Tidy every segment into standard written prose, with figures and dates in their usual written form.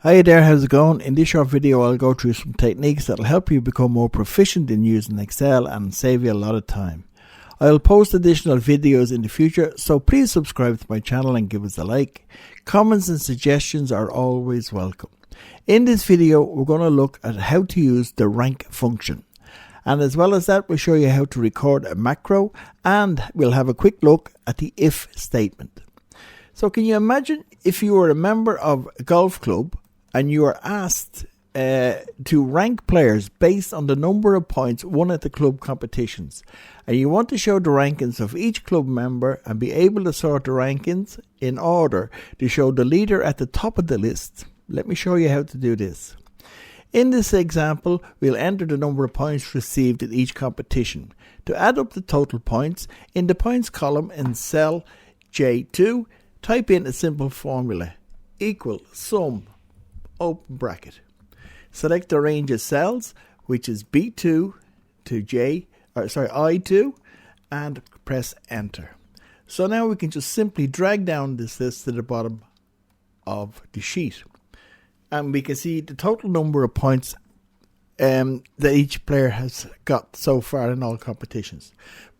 Hi there, how's it going? In this short video I'll go through some techniques that will help you become more proficient in using Excel and save you a lot of time. I'll post additional videos in the future, so please subscribe to my channel and give us a like. Comments and suggestions are always welcome. In this video we're going to look at how to use the rank function. And as well as that, we'll show you how to record a macro, and we'll have a quick look at the if statement. So can you imagine if you were a member of a golf club and you are asked to rank players based on the number of points won at the club competitions, and you want to show the rankings of each club member and be able to sort the rankings in order to show the leader at the top of the list. Let me show you how to do this. In this example, we'll enter the number of points received in each competition. To add up the total points, in the points column in cell J2, type in a simple formula, equal sum, open bracket. Select the range of cells, which is B2 to I2, and press enter. So now we can just simply drag down this list to the bottom of the sheet. And we can see the total number of points that each player has got so far in all competitions.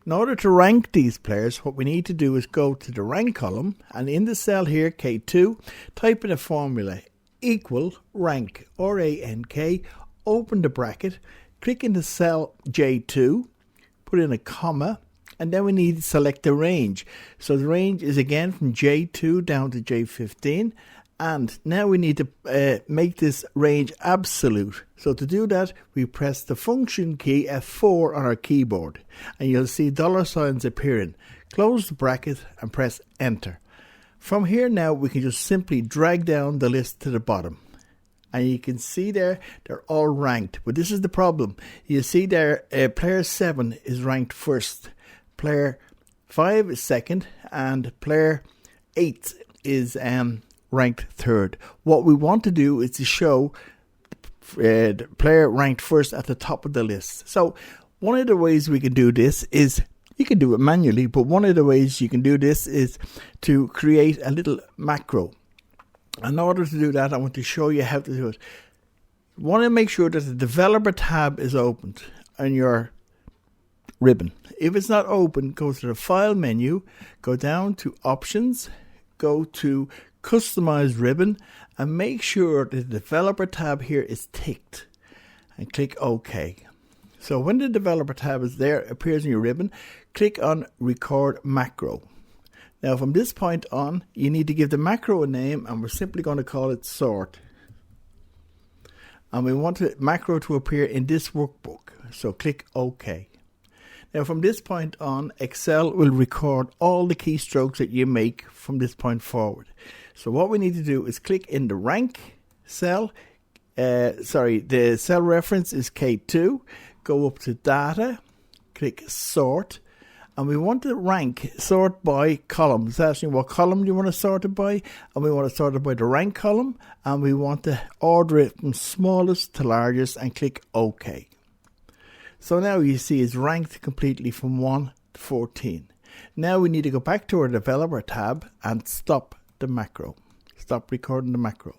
In order to rank these players, what we need to do is go to the rank column, and in the cell here, K2, type in a formula, equal rank, R-A-N-K, open the bracket, click in the cell J2, put in a comma, and then we need to select the range. So the range is again from J2 down to J15, and now we need to make this range absolute. So to do that, we press the function key F4 on our keyboard, and you'll see dollar signs appearing. Close the bracket and press enter. From here now we can just simply drag down the list to the bottom, and you can see there they're all ranked. But this is the problem. You see there player 7 is ranked first, player 5 is second, and player 8 is ranked third. What we want to do is to show the player ranked first at the top of the list. So one of the ways we can do this is, you can do it manually, but one of the ways you can do this is to create a little macro. In order to do that, I want to show you how to do it. You want to make sure that the developer tab is opened on your ribbon. If it's not open, go to the file menu, go down to options, go to customize ribbon, and make sure the developer tab here is ticked, and click OK. So when the developer tab is there, appears in your ribbon, click on record macro. Now from this point on, you need to give the macro a name, and we're simply going to call it sort. And we want the macro to appear in this workbook, so click OK. Now from this point on, Excel will record all the keystrokes that you make from this point forward. So what we need to do is click in the rank cell, the cell reference is K2, go up to data, click sort, and we want to rank sort by column. It's asking what column do you want to sort it by, and we want to sort it by the rank column, and we want to order it from smallest to largest, and click OK. So now you see it's ranked completely from 1 to 14. Now we need to go back to our developer tab and stop the macro. Stop recording the macro.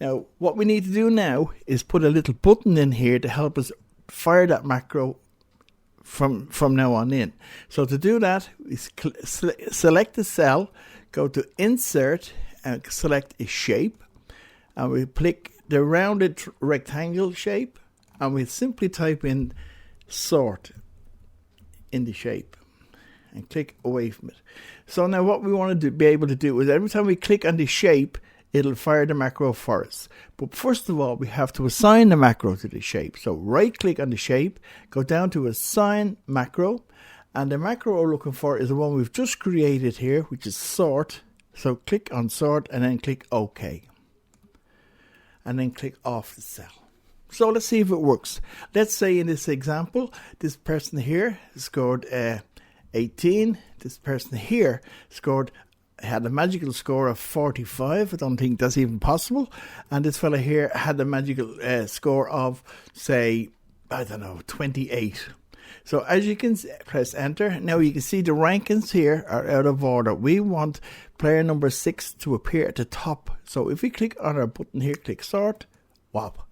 Now what we need to do now is put a little button in here to help us fire that macro from now on in. So to do that, we select the cell, go to insert and select a shape, and we click the rounded rectangle shape, and we simply type in sort in the shape and click away from it. So now what we want to be able to do is every time we click on the shape, it'll fire the macro for us. But first of all, we have to assign the macro to the shape. So right click on the shape, go down to assign macro, and the macro we're looking for is the one we've just created here, which is sort. So click on sort and then click OK. And then click off the cell. So let's see if it works. Let's say in this example, this person here scored 18. This person here had a magical score of 45. I don't think that's even possible. And this fella here had a magical score of, say, I don't know, 28. So as you can press enter. Now you can see the rankings here are out of order. We want player number 6 to appear at the top. So if we click on our button here, click sort, whop.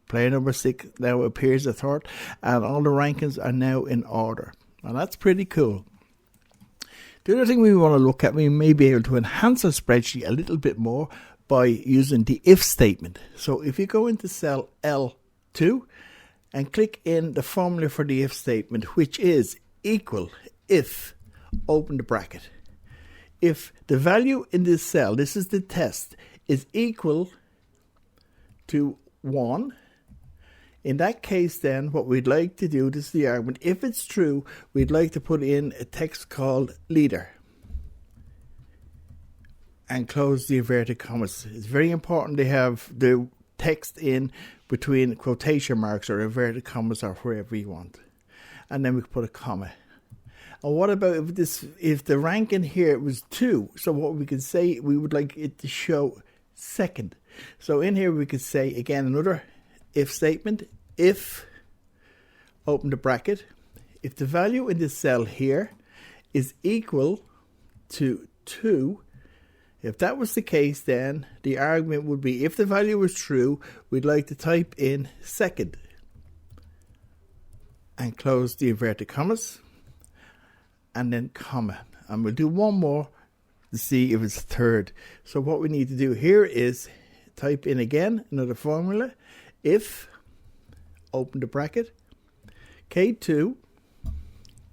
Player number 6 now appears at third, and all the rankings are now in order. And that's pretty cool. The other thing we want to look at, we may be able to enhance our spreadsheet a little bit more by using the if statement. So if you go into cell L2 and click in the formula for the if statement, which is equal if, open the bracket. If the value in this cell, this is the test, is equal to 1, in that case then what we'd like to do, this is the argument, if it's true, we'd like to put in a text called leader and close the inverted commas. It's very important to have the text in between quotation marks or inverted commas or wherever you want. And then we put a comma. And what about if the rank in here was 2? So what we could say, we would like it to show second. So in here we could say again another if statement. If, open the bracket, if the value in this cell here is equal to 2, if that was the case, then the argument would be, if the value was true, we'd like to type in second and close the inverted commas and then comma. And we'll do one more to see if it's third. So what we need to do here is type in again another formula. If, open the bracket, K2,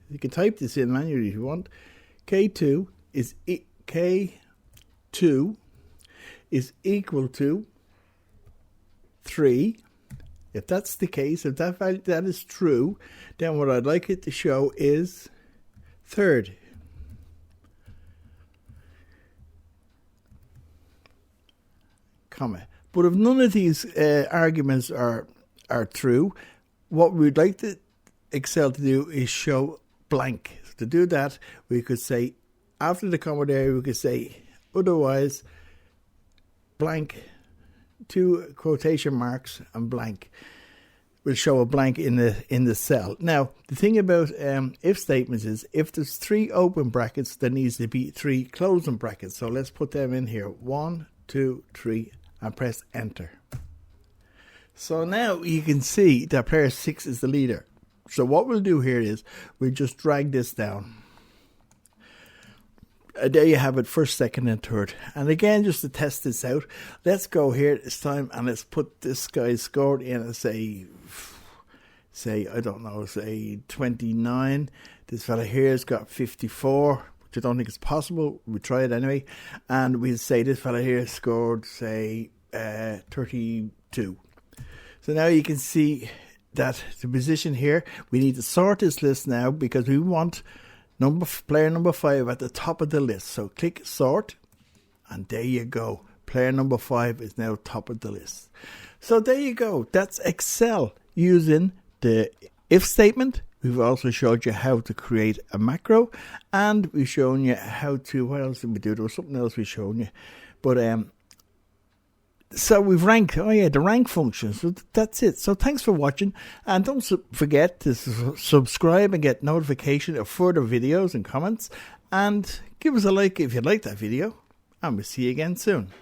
you can type this in manually if you want, K2 is K2 is equal to 3. If that's the case, if that value that is true, then what I'd like it to show is third. Comma. But if none of these arguments are true, what we'd like the Excel to do is show blank. So to do that, we could say, after the comma there, we could say, otherwise, blank, 2 quotation marks and blank. Will show a blank in the cell. Now, the thing about if statements is, if there's 3 open brackets, there needs to be 3 closing brackets. So let's put them in here. 1, 2, 3, and press enter. So now you can see that player 6 is the leader. So what we'll do here is we'll just drag this down. There you have it, first, second, and third. And again, just to test this out, let's go here this time and let's put this guy's score in and say, I don't know, say 29. This fella here has got 54, which I don't think is possible. We'll try it anyway. And we'll say this fella here scored, say, 32. So now you can see that the position here, we need to sort this list now because we want player number 5 at the top of the list. So click sort, and there you go. Player number 5 is now top of the list. So there you go. That's Excel using the if statement. We've also showed you how to create a macro, and we've shown you how to, what else did we do? There was something else we've shown you. But so we've ranked, the rank function. So that's it. So thanks for watching. And don't forget to subscribe and get notification of further videos and comments. And give us a like if you like that video. And we'll see you again soon.